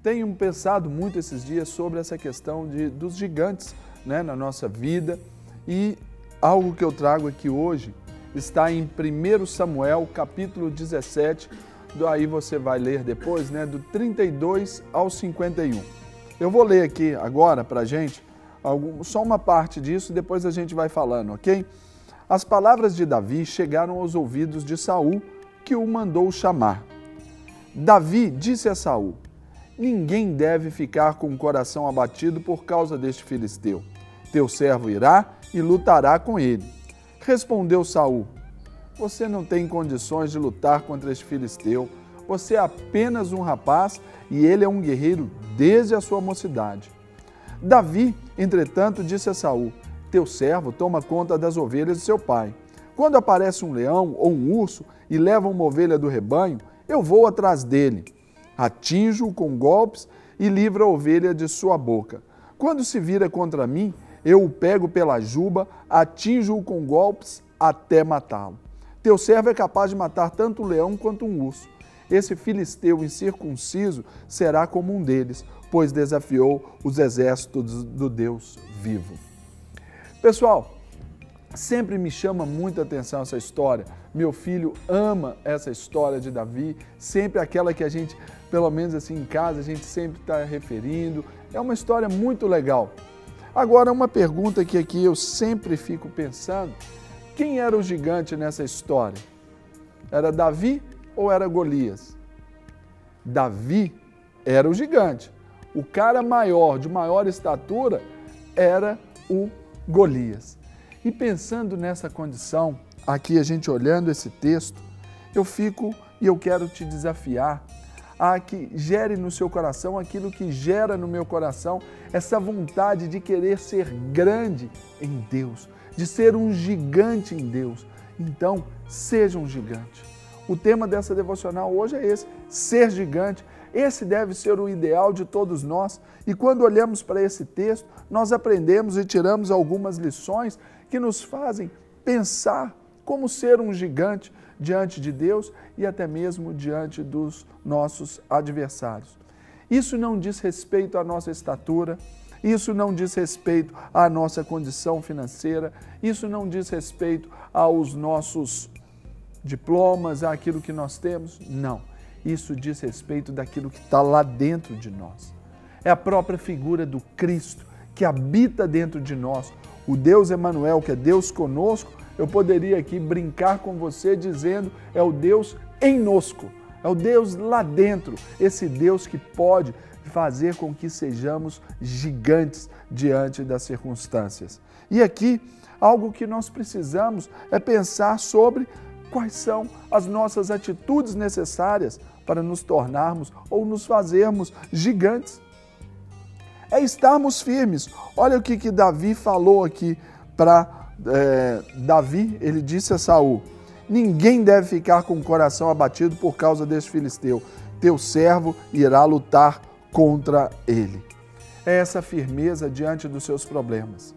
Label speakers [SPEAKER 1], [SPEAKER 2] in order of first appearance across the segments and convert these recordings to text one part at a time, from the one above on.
[SPEAKER 1] Tenho pensado muito esses dias sobre essa questão dos gigantes, né, na nossa vida, e algo que eu trago aqui hoje está em 1 Samuel, capítulo 17, aí você vai ler depois, né, do 32 ao 51. Eu vou ler aqui agora para a gente só uma parte disso e depois a gente vai falando, ok? As palavras de Davi chegaram aos ouvidos de Saul, que o mandou chamar. Davi disse a Saul: ninguém deve ficar com o coração abatido por causa deste filisteu. Teu servo irá e lutará com ele. Respondeu Saul: você não tem condições de lutar contra este filisteu. Você é apenas um rapaz e ele é um guerreiro desde a sua mocidade. Davi, entretanto, disse a Saul: teu servo toma conta das ovelhas de seu pai. Quando aparece um leão ou um urso e leva uma ovelha do rebanho, eu vou atrás dele, atinjo-o com golpes e livro a ovelha de sua boca. Quando se vira contra mim, eu o pego pela juba, atinjo-o com golpes até matá-lo. Teu servo é capaz de matar tanto um leão quanto um urso. Esse filisteu incircunciso será como um deles, pois desafiou os exércitos do Deus vivo. Pessoal, sempre me chama muita atenção essa história. Meu filho ama essa história de Davi, sempre aquela que a gente, pelo menos assim em casa, a gente sempre está referindo. É uma história muito legal. Agora, uma pergunta que aqui eu sempre fico pensando: quem era o gigante nessa história? Era Davi ou era Golias? Davi era o gigante. O cara maior, de maior estatura, era o Golias. E pensando nessa condição, aqui a gente olhando esse texto, eu quero te desafiar a que gere no seu coração aquilo que gera no meu coração, essa vontade de querer ser grande em Deus, de ser um gigante em Deus. Então, seja um gigante. O tema dessa devocional hoje é esse: ser gigante. Esse deve ser o ideal de todos nós. E quando olhamos para esse texto, nós aprendemos e tiramos algumas lições que nos fazem pensar como ser um gigante diante de Deus e até mesmo diante dos nossos adversários. Isso não diz respeito à nossa estatura, isso não diz respeito à nossa condição financeira, isso não diz respeito aos nossos diplomas, àquilo que nós temos. Não, isso diz respeito daquilo que está lá dentro de nós. É a própria figura do Cristo que habita dentro de nós. O Deus Emanuel, que é Deus conosco, eu poderia aqui brincar com você dizendo, é o Deus enosco, é o Deus lá dentro, esse Deus que pode fazer com que sejamos gigantes diante das circunstâncias. E aqui, algo que nós precisamos é pensar sobre quais são as nossas atitudes necessárias para nos tornarmos ou nos fazermos gigantes. É estarmos firmes. Olha o que Davi falou aqui para Davi, ele disse a Saul: ninguém deve ficar com o coração abatido por causa deste filisteu. Teu servo irá lutar contra ele. É essa firmeza diante dos seus problemas.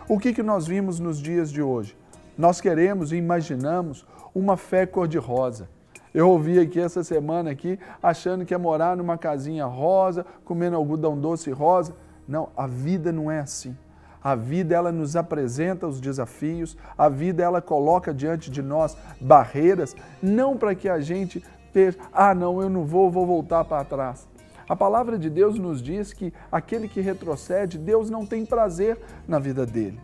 [SPEAKER 1] O que nós vimos nos dias de hoje? Nós queremos e imaginamos uma fé cor-de-rosa. Eu ouvi aqui essa semana aqui, achando que ia morar numa casinha rosa, comendo algodão doce rosa. Não, a vida não é assim. A vida, ela nos apresenta os desafios, a vida, ela coloca diante de nós barreiras, não para que a gente pense, não, eu não vou voltar para trás. A palavra de Deus nos diz que aquele que retrocede, Deus não tem prazer na vida dele.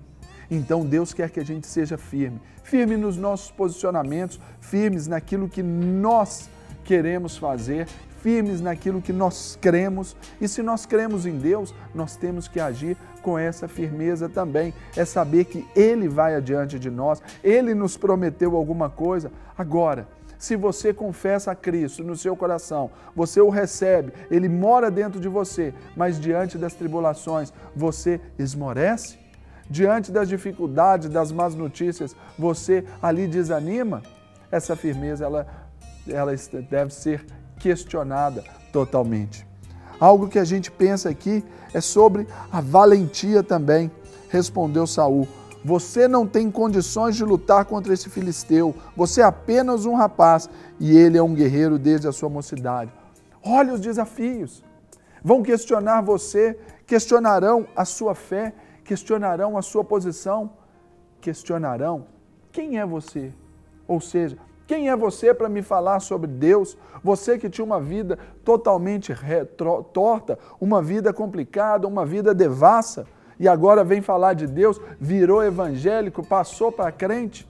[SPEAKER 1] Então Deus quer que a gente seja firme, firme nos nossos posicionamentos, firmes naquilo que nós queremos fazer, firmes naquilo que nós cremos. E se nós cremos em Deus, nós temos que agir com essa firmeza também. É saber que Ele vai adiante de nós, Ele nos prometeu alguma coisa. Agora, se você confessa a Cristo no seu coração, você o recebe, Ele mora dentro de você, mas diante das tribulações, você esmorece? Diante das dificuldades, das más notícias, você ali desanima? Essa firmeza, ela deve ser questionada totalmente. Algo que a gente pensa aqui é sobre a valentia também. Respondeu Saul: você não tem condições de lutar contra esse filisteu, você é apenas um rapaz e ele é um guerreiro desde a sua mocidade. Olha os desafios. vão questionar você, questionarão a sua fé, questionarão a sua posição, questionarão quem é você. Ou seja, quem é você para me falar sobre Deus? Você que tinha uma vida totalmente torta, uma vida complicada, uma vida devassa, e agora vem falar de Deus, virou evangélico, passou para crente.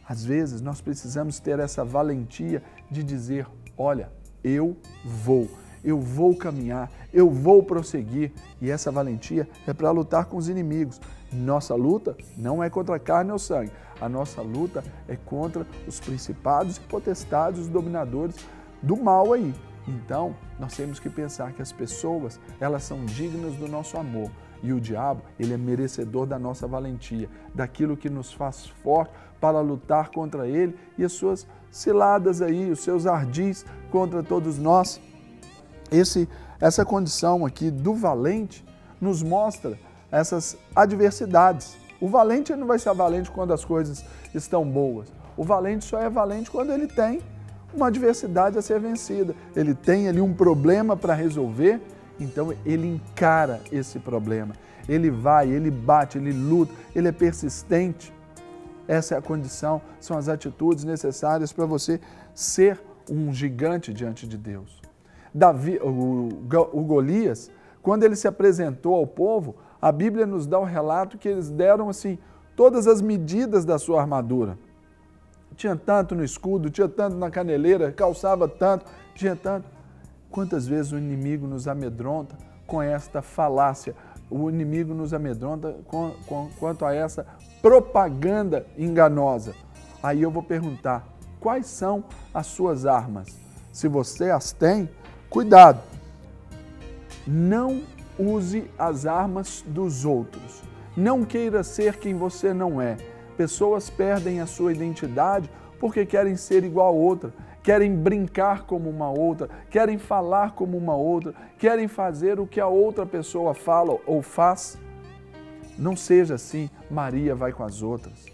[SPEAKER 1] Às vezes nós precisamos ter essa valentia de dizer, olha, eu vou caminhar, eu vou prosseguir. E essa valentia é para lutar com os inimigos. Nossa luta não é contra a carne ou sangue, a nossa luta é contra os principados e potestades, os dominadores do mal aí. Então, nós temos que pensar que as pessoas, elas são dignas do nosso amor. E o diabo, ele é merecedor da nossa valentia, daquilo que nos faz forte para lutar contra ele e as suas ciladas aí, os seus ardis contra todos nós. Essa condição aqui do valente nos mostra essas adversidades. O valente não vai ser valente quando as coisas estão boas. O valente só é valente quando ele tem uma adversidade a ser vencida. Ele tem ali um problema para resolver, então ele encara esse problema. Ele vai, ele bate, ele luta, ele é persistente. Essa é a condição, são as atitudes necessárias para você ser um gigante diante de Deus. O Golias, quando ele se apresentou ao povo, a Bíblia nos dá o relato que eles deram assim todas as medidas da sua armadura. Tinha tanto no escudo, tinha tanto na caneleira, calçava tanto, tinha tanto. Quantas vezes o inimigo nos amedronta com esta falácia? O inimigo nos amedronta quanto a essa propaganda enganosa. Aí eu vou perguntar, quais são as suas armas? Se você as tem, cuidado. Não use as armas dos outros. Não queira ser quem você não é. Pessoas perdem a sua identidade porque querem ser igual a outra, querem brincar como uma outra, querem falar como uma outra, querem fazer o que a outra pessoa fala ou faz. Não seja assim, Maria vai com as outras.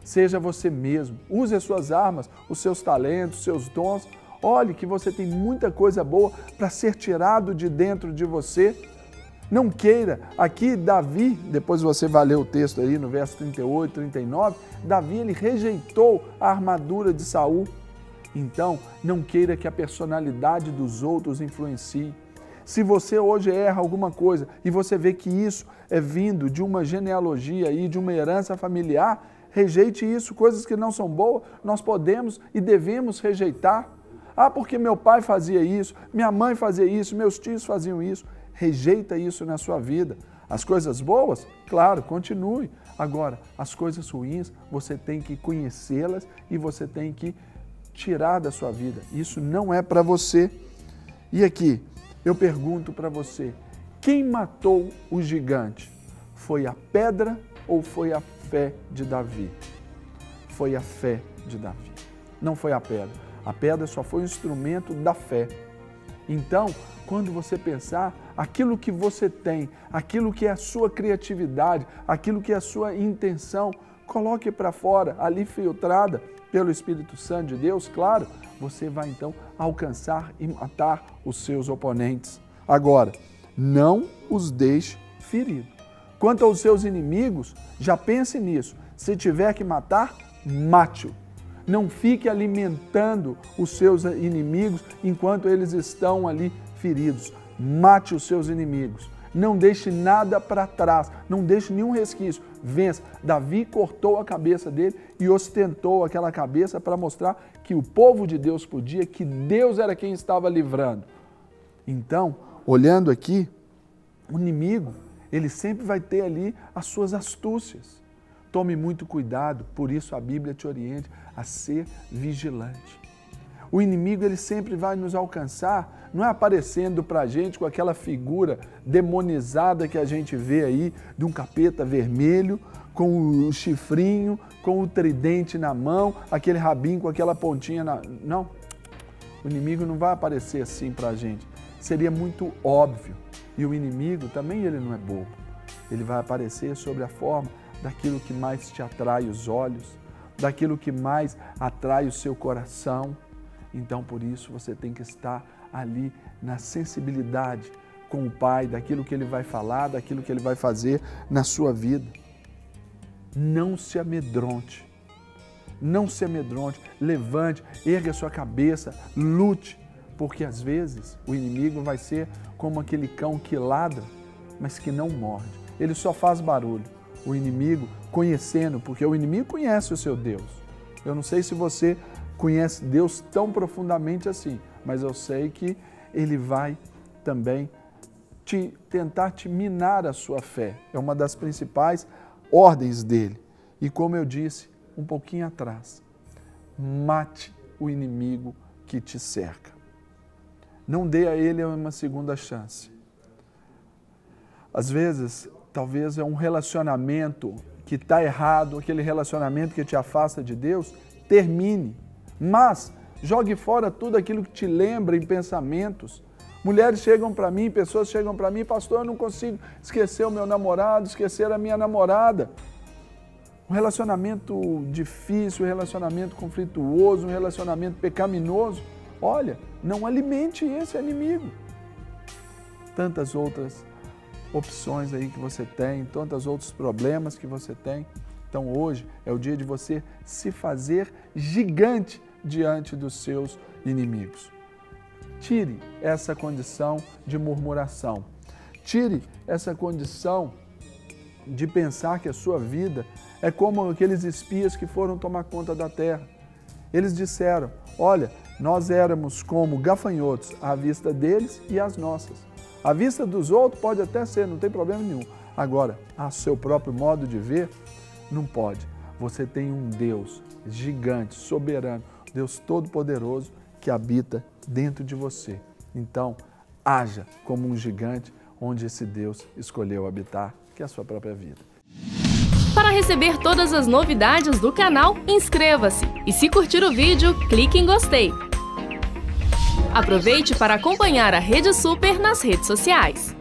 [SPEAKER 1] Seja você mesmo, use as suas armas, os seus talentos, os seus dons. Olhe que você tem muita coisa boa para ser tirado de dentro de você. Não queira, aqui Davi, depois você vai ler o texto aí no verso 38, 39, Davi ele rejeitou a armadura de Saul. Então, não queira que a personalidade dos outros influencie. Se você hoje erra alguma coisa e você vê que isso é vindo de uma genealogia e de uma herança familiar, rejeite isso, coisas que não são boas, nós podemos e devemos rejeitar. Ah, porque meu pai fazia isso, minha mãe fazia isso, meus tios faziam isso. Rejeita isso na sua vida. As coisas boas, claro, continue. Agora, as coisas ruins, você tem que conhecê-las e você tem que tirar da sua vida. Isso não é para você. E aqui, eu pergunto para você, quem matou o gigante? Foi a pedra ou foi a fé de Davi? Foi a fé de Davi. Não foi a pedra. A pedra só foi um instrumento da fé. Então, quando você pensar, aquilo que você tem, aquilo que é a sua criatividade, aquilo que é a sua intenção, coloque para fora, ali filtrada pelo Espírito Santo de Deus, claro, você vai então alcançar e matar os seus oponentes. Agora, não os deixe feridos. Quanto aos seus inimigos, já pense nisso. Se tiver que matar, mate-o. Não fique alimentando os seus inimigos enquanto eles estão ali feridos. Mate os seus inimigos. Não deixe nada para trás. Não deixe nenhum resquício. Vença. Davi cortou a cabeça dele e ostentou aquela cabeça para mostrar que o povo de Deus podia, que Deus era quem estava livrando. Então, olhando aqui, o inimigo, ele sempre vai ter ali as suas astúcias. Tome muito cuidado, por isso a Bíblia te orienta a ser vigilante. O inimigo ele sempre vai nos alcançar, não é aparecendo para a gente com aquela figura demonizada que a gente vê aí, de um capeta vermelho, com o chifrinho, com o tridente na mão, aquele rabinho com aquela pontinha na... Não, o inimigo não vai aparecer assim para a gente. Seria muito óbvio. E o inimigo também ele não é bobo. Ele vai aparecer sobre a forma daquilo que mais te atrai os olhos, daquilo que mais atrai o seu coração. Então, por isso, você tem que estar ali na sensibilidade com o Pai, daquilo que Ele vai falar, daquilo que Ele vai fazer na sua vida. Não se amedronte, não se amedronte, levante, ergue a sua cabeça, lute, porque às vezes o inimigo vai ser como aquele cão que ladra, mas que não morde, ele só faz barulho. O inimigo conhecendo, porque o inimigo conhece o seu Deus. Eu não sei se você conhece Deus tão profundamente assim, mas eu sei que ele vai também tentar te minar a sua fé. É uma das principais ordens dele. E como eu disse um pouquinho atrás, mate o inimigo que te cerca. Não dê a ele uma segunda chance. Às vezes, talvez é um relacionamento que está errado, aquele relacionamento que te afasta de Deus, termine. Mas jogue fora tudo aquilo que te lembra em pensamentos. Mulheres chegam para mim, pessoas chegam para mim, pastor, eu não consigo esquecer o meu namorado, esquecer a minha namorada. Um relacionamento difícil, um relacionamento conflituoso, um relacionamento pecaminoso. Olha, não alimente esse inimigo. Tantas outras opções aí que você tem, tantos outros problemas que você tem. Então hoje é o dia de você se fazer gigante diante dos seus inimigos. Tire essa condição de murmuração. Tire essa condição de pensar que a sua vida é como aqueles espias que foram tomar conta da terra. Eles disseram, olha, nós éramos como gafanhotos à vista deles e às nossas. À vista dos outros pode até ser, não tem problema nenhum. Agora, a seu próprio modo de ver, não pode. Você tem um Deus gigante, soberano, Deus todo-poderoso que habita dentro de você. Então, haja como um gigante onde esse Deus escolheu habitar, que é a sua própria vida.
[SPEAKER 2] Para receber todas as novidades do canal, inscreva-se e se curtir o vídeo, clique em gostei. Aproveite para acompanhar a Rede Super nas redes sociais.